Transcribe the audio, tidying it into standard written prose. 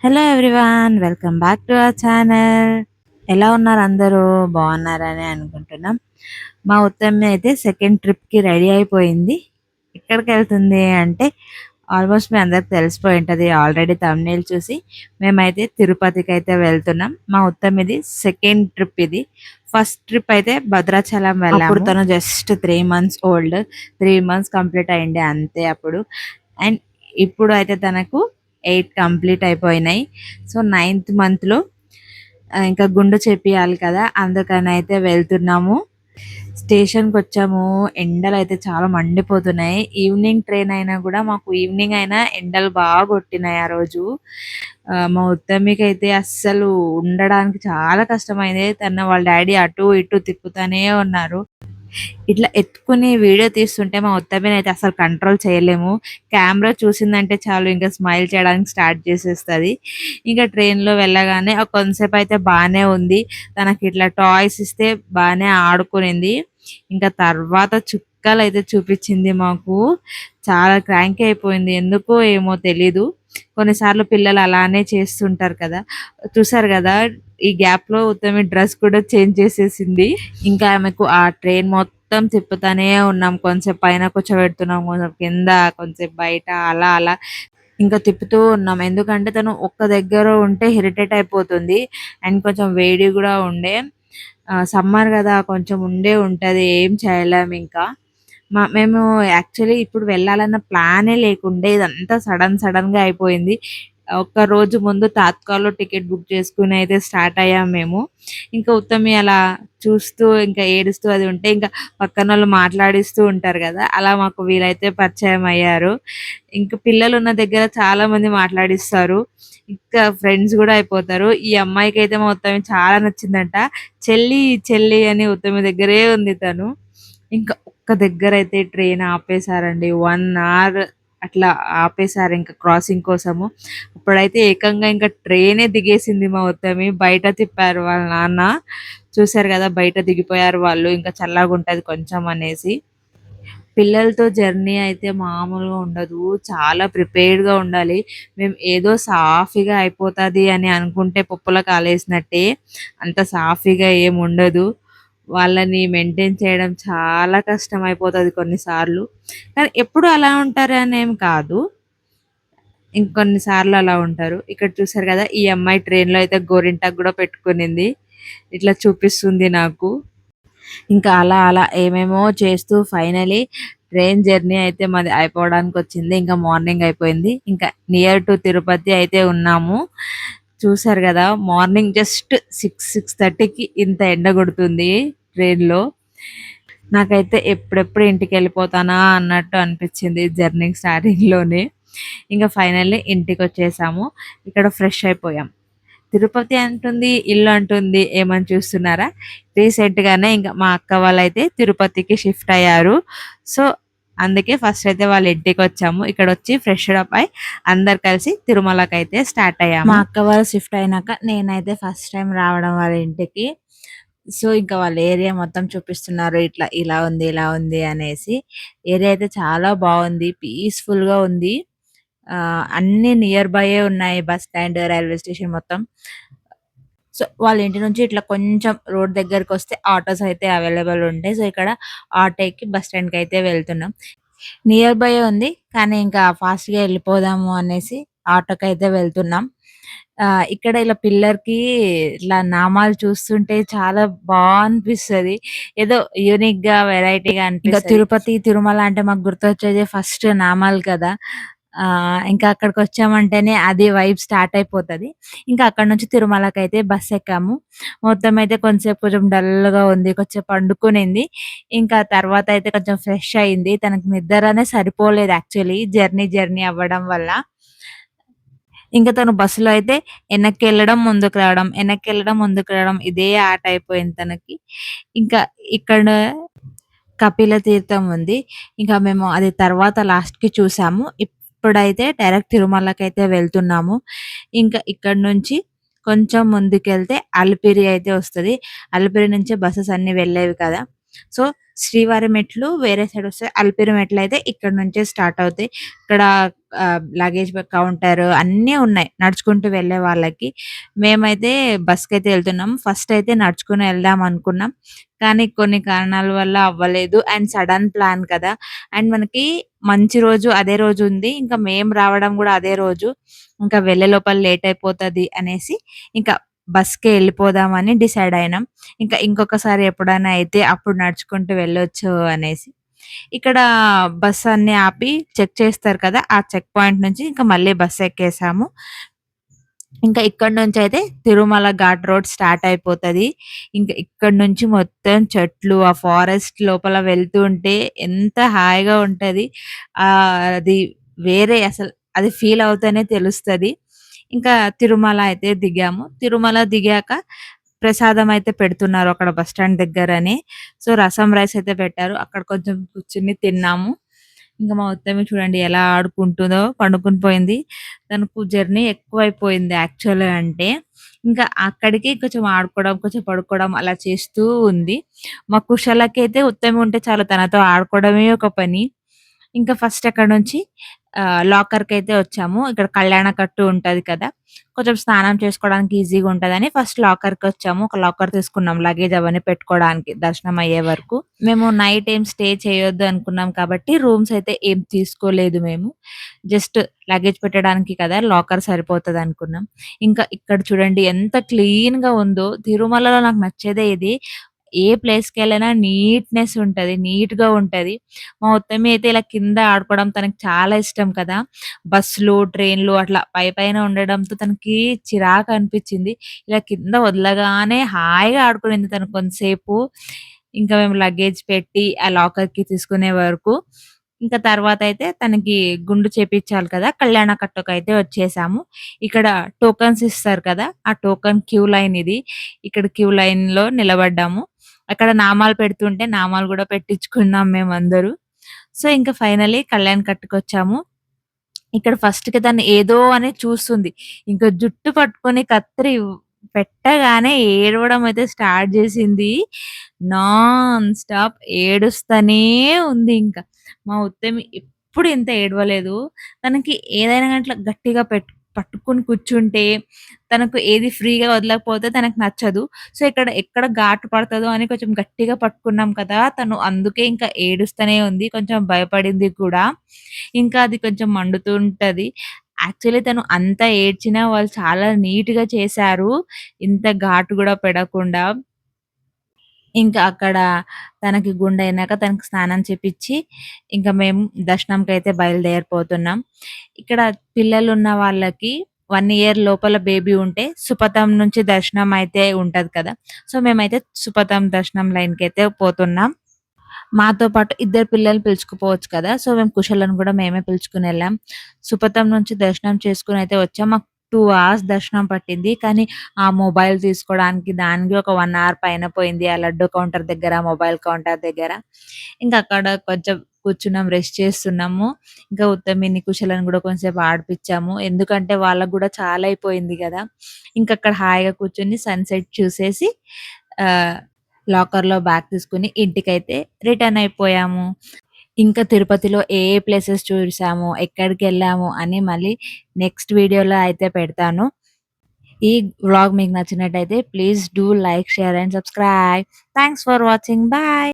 Hello everyone, welcome back to our channel. ఎలా ఉన్నారు అందరూ? బాగున్నారని అనుకుంటున్నాం. మా ఉత్తమ్మి అయితే సెకండ్ ట్రిప్కి రెడీ అయిపోయింది. ఎక్కడికి వెళ్తుంది అంటే ఆల్మోస్ట్ మీ అందరికి తెలిసిపోయి ఉంటుంది ఆల్రెడీ thumbnail చూసి. మేమైతే తిరుపతికి అయితే వెళ్తున్నాం. మా ఉత్తమ్మిది సెకండ్ ట్రిప్ ఇది. ఫస్ట్ ట్రిప్ అయితే భద్రాచలం వెళ్ళాము. అప్పుడు తను just 3 months old, 3 months complete అయింది అంతే అప్పుడు. అండ్ ఇప్పుడు అయితే తనకు 8 కంప్లీట్ అయిపోయినాయి. సో 9th monthలో ఇంకా గుండు చేపియాలి కదా, అందుకని అయితే వెళ్తున్నాము. స్టేషన్కి వచ్చాము. ఎండలు అయితే చాలా మండిపోతున్నాయి. ఈవినింగ్ ట్రైన్ అయినా కూడా మాకు ఈవినింగ్ అయినా ఎండలు బాగా కొట్టినాయి ఆ రోజు. మా ఉత్తమ్మికి అయితే అస్సలు ఉండడానికి చాలా కష్టమైంది. తన వాళ్ళ డాడీ అటు ఇటు తిప్పుతానే ఉన్నారు. ఇట్లా ఎత్తుకుని వీడియో తీస్తుంటే మా ఉత్తమ్మిని అయితే అసలు కంట్రోల్ చేయలేము. కెమెరా చూసిందంటే చాలు ఇంకా స్మైల్ చేయడానికి స్టార్ట్ చేసేస్తుంది. ఇంకా ట్రైన్లో వెళ్ళగానే కొంతసేపు అయితే బాగానే ఉంది. తనకి ఇట్లా టాయ్స్ ఇస్తే బాగానే ఆడుకునింది. ఇంకా తర్వాత చుక్కలు అయితే చూపించింది మాకు. చాలా క్రాంకీ అయిపోయింది, ఎందుకో ఏమో తెలీదు. కొన్నిసార్లు పిల్లలు అలానే చేస్తుంటారు కదా. చూసారు కదా, ఈ గ్యాప్ లో ఉత్తమి డ్రెస్ కూడా చేంజ్ చేసేసింది. ఇంకా ఆమెకు ఆ ట్రైన్ మొత్తం తిప్పుతానే ఉన్నాం. కొంచెం పైన కూర్చోబెడుతున్నాం, కొంచెం కింద, కొంచెం బయట, అలా అలా ఇంకా తిప్పుతూ ఉన్నాం. ఎందుకంటే తను ఒక్క దగ్గర ఉంటే ఇరిటేట్ అయిపోతుంది. అండ్ కొంచెం వేడి కూడా ఉండే, సమ్మర్ కదా కొంచెం ఉంటది, ఏం చేయలేం ఇంకా. మేము యాక్చువల్లీ ఇప్పుడు వెళ్ళాలన్న ప్లానే లేకుండే, ఇదంతా సడన్ గా అయిపోయింది. ఒక్క రోజు ముందు తాత్కాల్లో టికెట్ బుక్ చేసుకుని అయితే స్టార్ట్ అయ్యాం మేము. ఇంకా ఉత్తమి అలా చూస్తూ ఇంకా ఏడుస్తూ అది ఉంటే ఇంకా పక్కన వాళ్ళు మాట్లాడిస్తూ ఉంటారు కదా, అలా మాకు వీలైతే పరిచయం అయ్యారు. ఇంకా పిల్లలు ఉన్న దగ్గర చాలా మంది మాట్లాడిస్తారు, ఇంకా ఫ్రెండ్స్ కూడా అయిపోతారు. ఈ అమ్మాయికి అయితే మా ఉత్తమి చాలా నచ్చిందంట. చెల్లి చెల్లి అని ఉత్తమి దగ్గరే ఉంది తను. ఇంకా ఒక్క దగ్గర అయితే ట్రైన్ ఆపేశారండి. 1 hour అట్లా ఆపేశారు ఇంకా క్రాసింగ్ కోసము. అప్పుడైతే ఏకంగా ఇంకా ట్రైనే దిగేసింది మా ఉత్తమి. బయట తిప్పారు వాళ్ళ నాన్న. చూసారు కదా, బయట దిగిపోయారు వాళ్ళు, ఇంకా చల్లగా ఉంటది కొంచెం అనేసి. పిల్లలతో జర్నీ అయితే మామూలుగా ఉండదు, చాలా ప్రిపేర్డ్గా ఉండాలి. మేము ఏదో సాఫీగా అయిపోతుంది అని అనుకుంటే పప్పుల కాలేసినట్టే, అంత సాఫీగా ఏమి ఉండదు. వాళ్ళని మెయింటైన్ చేయడం చాలా కష్టం అయిపోతుంది కొన్నిసార్లు. కానీ ఎప్పుడు అలా ఉంటారు అని ఏం కాదు, ఇంకొన్నిసార్లు అలా ఉంటారు. ఇక్కడ చూసారు కదా, ఈ అమ్మాయి ట్రైన్లో అయితే గోరింటాకు కూడా పెట్టుకునింది. ఇట్లా చూపిస్తుంది నాకు. ఇంకా అలా అలా ఏమేమో చేస్తూ ఫైనలీ ట్రైన్ జర్నీ అయితే మాది అయిపోవడానికి వచ్చింది. ఇంకా మార్నింగ్ అయిపోయింది. ఇంకా నియర్ టు తిరుపతి అయితే ఉన్నాము. చూసారు కదా, మార్నింగ్ జస్ట్ 6:30కి ఇంత ఎండ కొడుతుంది ట్రైన్లో. నాకైతే ఎప్పుడెప్పుడు ఇంటికి వెళ్ళిపోతానా అన్నట్టు అనిపించింది జర్నీ స్టార్టింగ్లోనే. ఇంకా ఫైనల్లీ ఇంటికి వచ్చేసాము. ఇక్కడ ఫ్రెష్ అయిపోయాం. తిరుపతి అంటుంది, ఇల్లు అంటుంది, ఏమని చూస్తున్నారా? రీసెంట్గానే ఇంకా మా అక్క వాళ్ళైతే తిరుపతికి షిఫ్ట్ అయ్యారు. సో అందుకే ఫస్ట్ అయితే వాళ్ళ ఇంటికి వచ్చాము. ఇక్కడ వచ్చి ఫ్రెష్ అప్ అయి అందరు కలిసి తిరుమలకి అయితే స్టార్ట్ అయ్యాము. మా అక్క వాళ్ళు షిఫ్ట్ అయినాక నేనైతే ఫస్ట్ టైం రావడం వాళ్ళ ఇంటికి. సో ఇంకా వాళ్ళ ఏరియా మొత్తం చూపిస్తున్నారు, ఇట్లా ఇలా ఉంది ఇలా ఉంది అనేసి. ఏరియా అయితే చాలా బాగుంది, పీస్ఫుల్ గా ఉంది. అన్ని నియర్ బైయే ఉన్నాయి, బస్ స్టాండ్, రైల్వే స్టేషన్ మొత్తం. సో వాళ్ళ ఇంటి నుంచి ఇట్లా కొంచెం రోడ్ దగ్గరకు వస్తే ఆటోస్ అయితే అవైలబుల్ ఉంటాయి. సో ఇక్కడ ఆటో ఎక్కి బస్ స్టాండ్ కి అయితే వెళ్తున్నాం. నియర్ బై ఉంది, కానీ ఇంకా ఫాస్ట్ గా వెళ్ళిపోదాము అనేసి ఆటోకి అయితే వెళ్తున్నాం. ఇక్కడ ఇలా పిల్లర్‌కి ఇట్లా నామాలు చూస్తుంటే చాలా అనిపిస్తది. ఏదో యూనిక్‌గా, వెరైటీగా ఇంకా అనిపిస్తది. తిరుపతి, తిరుమల అంటే మాకు గుర్తొచ్చేది ఫస్ట్ నామాలు కదా. ఇంకా అక్కడికొచ్చామంటేనే అది వైబ్ స్టార్ట్ అయిపోతది. ఇంకా అక్కడి నుంచి తిరుమలకైతే బస్ ఎక్కాము. మొత్తం అయితే కొంచెం డల్‌గా ఉంది, కొంచెం పండుకునింది. ఇంకా తర్వాత అయితే కొంచెం ఫ్రెష్ అయింది. తనకి నిద్ర అనేది సరిపోలేదు యాక్చువల్లీ జర్నీ అవ్వడం వల్ల. ఇంకా తను బస్సులో అయితే ఎనక్కెళ్ళడం, ముందుకు రావడం, ఎనక్కెళ్ళడం, ముందుకు రావడం, ఇదే ఆట అయిపోయింది తనకి. ఇంకా ఇక్కడ కపిల తీర్థం ఉంది. ఇంకా మేము అది తర్వాత లాస్ట్‌కి చూసాము. ఇప్పుడైతే డైరెక్ట్ తిరుమలకైతే వెళ్తున్నాము. ఇంకా ఇక్కడి నుంచి కొంచెం ముందుకెళ్తే అలిపిరి అయితే వస్తది. అలిపిరి నుంచే బసెస్ అన్నీ వెళ్ళేవి కదా. సో శ్రీవారి మెట్లు వేరే సైడ్ వస్తాయి. అలిపిరి మెట్లయితే ఇక్కడ నుంచే స్టార్ట్ అవుతాయి. ఇక్కడ లగేజ్ కౌంటర్ అన్నీ ఉన్నాయి నడుచుకుంటూ వెళ్ళే వాళ్ళకి. మేమైతే బస్‌కైతే ఎళ్తున్నాం. ఫస్ట్ అయితే నడుచుకొని వెళ్దాం అనుకున్నాం. కానీ కొన్ని కారణాల వల్ల అవ్వలేదు. అండ్ సడెన్ ప్లాన్ కదా! అండ్ మనకి మంచి రోజు అదే రోజు ఉంది. ఇంకా మేము రావడం గూడా అదే రోజు. ఇంకా వెళ్ళే లోపల లేట్ అయిపోతది అనేసి ఇంకా బస్‌కే ఎళ్ళిపోదామని డిసైడ్ అయినాం. ఇంకా ఇంకొకసారి ఎప్పుడైనా అయితే అప్పుడు నడుచుకుంటూ వెళ్ళొచ్చు అనేసి. ఇక్కడ బస్ అన్ని ఆపి చెక్ చేస్తారు కదా! ఆ చెక్ పాయింట్ నుంచి ఇంకా మళ్ళీ బస్ ఎక్కేసాము. ఇంకా ఇక్కడి నుంచయితే తిరుమల ఘాట్ రోడ్ స్టార్ట్ అయిపోతది. ఇంక ఇక్కడి నుంచి మొత్తం చెట్లు, ఆ ఫారెస్ట్ లోపల వెళ్తూ ఉంటే ఎంత హాయిగా ఉంటది. అది వేరే అసలు అది ఫీల్ అవుతేనే తెలుస్తది. ఇంకా తిరుమల అయితే దిగాము. తిరుమల దిగాక ప్రసాదం అయితే పెడుతున్నారు అక్కడ బస్ స్టాండ్ దగ్గరనే. సో, రసం రైస్ అయితే పెట్టారు. అక్కడ కొంచెం కూర్చొని తిన్నాము. ఇంక మా ఉత్తమి చూడండి ఎలా ఆడుకుంటుందో పండుకొని పోయింది. తనకు జర్నీ ఎక్కువైపోయింది యాక్చువల్‌గా అంటే. ఇంకా అక్కడికి కొంచెం ఆడుకోవడం, కొంచెం పడుకోవడం అలా చేస్తూ ఉంది. మా కుషలకైతే ఉత్తమి ఉంటే చాలు తనతో ఆడుకోవడమే ఒక పని. ఇంకా ఫస్ట్ అక్కడి నుంచి లాకర్‌కైతే వచ్చాము. ఇక్కడ కళ్యాణ కట్టు ఉంటది కదా! కొంచెం స్నానం చేసుకోవడానికి ఈజీగా ఉంటదని ఫస్ట్ లాకర్‌కొచ్చాము. ఒక లాకర్ తీసుకున్నాం లగేజ్ అవన్నీ పెట్టుకోవడానికి దర్శనం అయ్యే వరకు. మేము నైట్ ఏం స్టే చేయొద్దు అనుకున్నాం కాబట్టి రూమ్స్ అయితే ఏం తీసుకోలేదు మేము. జస్ట్ లగేజ్ పెట్టడానికి కదా! లాకర్ సరిపోతదనుకున్నాం. ఇంకా ఇక్కడ చూడండి ఎంత క్లీన్‌గా ఉందో. తిరుమలలో నాకు నచ్చేదే ఇది. ఏ ప్లేస్‌కెళ్ళినా నీట్‌నెస్ ఉంటది. నీట్‌గా ఉంటది. మా ఉత్తమి అయితే ఇలా కింద ఆడుకోవడం తనకి చాలా ఇష్టం కదా! బస్సులు, ట్రైన్‌లు అట్లా పైపైన ఉండడంతో తనకి చిరాకనిపిచ్చింది. ఇలా కింద వదలగానే హాయిగా ఆడుకునింది తను కొంతసేపు. ఇంకా మేము లగేజ్ పెట్టి ఆ లాకర్‌కి తీసుకునే వరకు. ఇంకా తర్వాతయితే తనకి గుండు చేపిచ్చాలి కదా! కళ్యాణ కట్టకైతే వచ్చేసాము. ఇక్కడ టోకెన్స్ ఇస్తారు కదా! ఆ టోకెన్ క్యూ లైన్ ఇది. ఇక్కడ క్యూ లైన్‌లో నిలబడ్డాము. అక్కడ నామాలు పెడుతుంటే నామాలు గూడా పెట్టించుకున్నాం మేమందరూ. సో, ఇంక ఫైనల్లీ కళ్యాణ్ కట్టుకొచ్చాము. ఇక్కడ ఫస్ట్‌కి తను ఏదో అని చూస్తుంది. ఇంక జుట్టు పట్టుకొని కత్తిరి పెట్టగానే ఏడవడం అయితే స్టార్ట్ జేసింది. నాన్ స్టాప్ ఏడుస్తనే ఉంది ఇంక. మా ఉత్తమి ఎప్పుడు ఇంత ఏడవలేదు. తనకి ఏదైనా గాని ఇట్లా గట్టిగా పట్టుకొని కూర్చుంటే, తనకు ఏది ఫ్రీగా వదలకపోతే తనకు నచ్చదు. సో, ఎక్కడ ఘాటు పడతదో అని కొంచెం గట్టిగా పట్టుకున్నాం కదా! తను అందుకే ఇంకా ఏడుస్తూనే ఉంది. కొంచెం భయపడింది కూడా. ఇంకా అది కొంచెం మండుతూ ఉంటది. యాక్చువల్లీ తను అంత ఏడ్చినా వాళ్ళు చాలా నీట్‌గా చేశారు. ఇంత ఘాటు గూడా పెడకుండా. ఇంకా అక్కడ తనకి గుండయినాక తనకి స్నానం చేపిచ్చి, ఇంక మేము దర్శనంకైతే బయలుదేరిపోతున్నాం. ఇక్కడ పిల్లలున్న వాళ్ళకి 1 ఇయర్ లోపల బేబీ ఉంటే సుపథం నుంచి దర్శనం అయితే ఉంటది కదా! సో, మేమైతే సుపథం దర్శనం లైన్‌కైతే పోతున్నాం. మాతో పాటు ఇద్దరు పిల్లల్ని పిలుచుకుపోవచ్చు కదా! సో, మేము కుషలను గూడా మేమే పిలుచుకొనెళ్ళాం. సుపథం నుంచి దర్శనం చేసుకొనైతే వచ్చాం. మాకు 2 అవర్స్ దర్శనం పట్టింది. కానీ ఆ మొబైల్ తీసుకోవడానికి దానికి ఒక 1 అవర్ పైన పోయింది. ఆ లడ్డు కౌంటర్ దగ్గర, మొబైల్ కౌంటర్ దగ్గర. ఇంకా అక్కడ కొంచెం కూర్చున్నాం, రెస్ట్ చేస్తున్నాము. ఇంకా ఉత్తమిని, కుషలను గూడా కొంసేపు ఆడిపిచ్చాము. ఎందుకంటే వాళ్ళకి గూడా చాలా అయిపోయింది గదా! ఇంకక్కడ హాయిగా కూర్చొని సన్‌సెట్ చూసేసి ఆహ్, లాకర్‌లో బ్యాగ్ తీసుకొని ఇంటికైతే రిటర్న్ అయిపోయాము. ఇంకా తిరుపతిలో ఏ ఏ ప్లేసెస్ చూసాము, ఎక్కడికెళ్ళాము అని మళ్ళీ నెక్స్ట్ వీడియోలో అయితే పెడతాను. ఈ వ్లాగ్ మీకు నచ్చినట్టయితే please do like, share and subscribe. Thanks for watching. Bye.